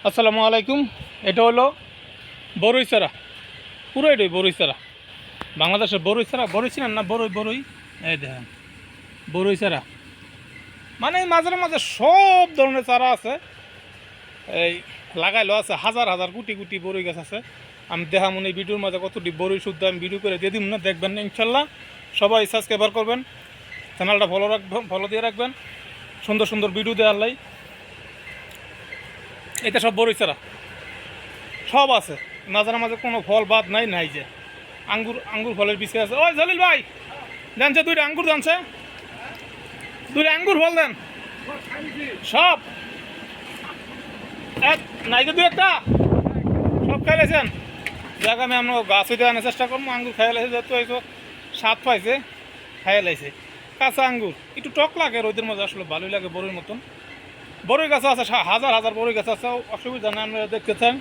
আসসালামু আলাইকুম। এটা হলো বড়ইচারা, পুরো এটাই বড়ইচারা। বাংলাদেশের বড়ইচারা, বড়ই চিনেন না? বড়ই এই দেখেন বড়ইচারা, মানে মাঝে মাঝে সব ধরনের চারা আছে। এই লাগাইলো আছে হাজার হাজার কোটি কোটি বড়ই গাছ আছে। আমি দেখামুন এই ভিডিওর মাঝে কতটি বড়ই শুদ্ধ আমি ভিডিও করে দিয়ে দিব না, দেখবেন না ইনশাল্লাহ। সবাই সাবস্ক্রাইবার করবেন, চ্যানেলটা ফলো দিয়ে রাখবেন। সুন্দর সুন্দর ভিডিও দেওয়ার লাই এটা সব বড়ইচারা সব আছে। মাঝে মাঝে কোনো ফল বাদ নাই যে আঙ্গুর ফলের বিষয় আছে। ওই জলিল ভাই জানছে দুইটা আঙ্গুর জানছে, দুইটা আঙ্গুর ফল দেন সব এক নাই যে দুই একটা সব খাই লেছেন। যাক আমি আমরা গাছ হইতে আনার চেষ্টা করবো। আঙ্গুর খাই লাইছে, যেহেতু হয়তো স্বাদ পাইছে খাই লাইছে। কাঁচা আঙ্গুর একটু টক লাগে, রোদের মধ্যে আসলে ভালোই লাগে। বড়ির মতন বড়ই গাছ আছে, হাজার হাজার বড়ই গাছ আছে, অসুবিধা নেই। আমরা দেখতে চান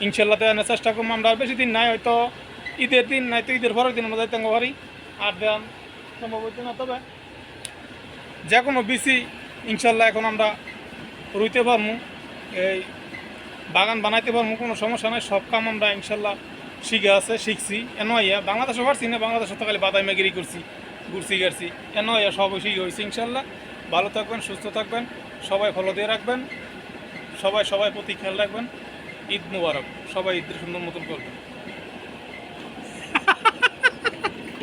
ইনশাল্লাহ তো আনার চেষ্টা করবো। আমরা বেশি দিন নাই, হয়তো ঈদের দিন নাই তো ঈদের পরের দিন আমরা যাইতে পারি। আর দেন সম্ভব হইতে না, তবে যে কোনো বিসি ইনশাল্লাহ এখন আমরা রুইতে পারবো, এই বাগান বানাইতে পারবো, কোনো সমস্যা নাই। সব কাম আমরা ইনশাল্লাহ শিখছি। ইয়া বাংলাদেশে পারছি না, বাংলাদেশে তো খালি বাদাই মেগিরি করছি, ঘুরছি গেছি। ইয়া সব শিখে হয়েছে ইনশাল্লাহ। ভালো থাকবেন, সুস্থ থাকবেন, সবাই ফলো দিয়ে রাখবেন, সবাই প্রতি খেয়াল রাখবেন। ঈদ মুবারক, সবাই ঈদের সুন্দর মতন করবেন।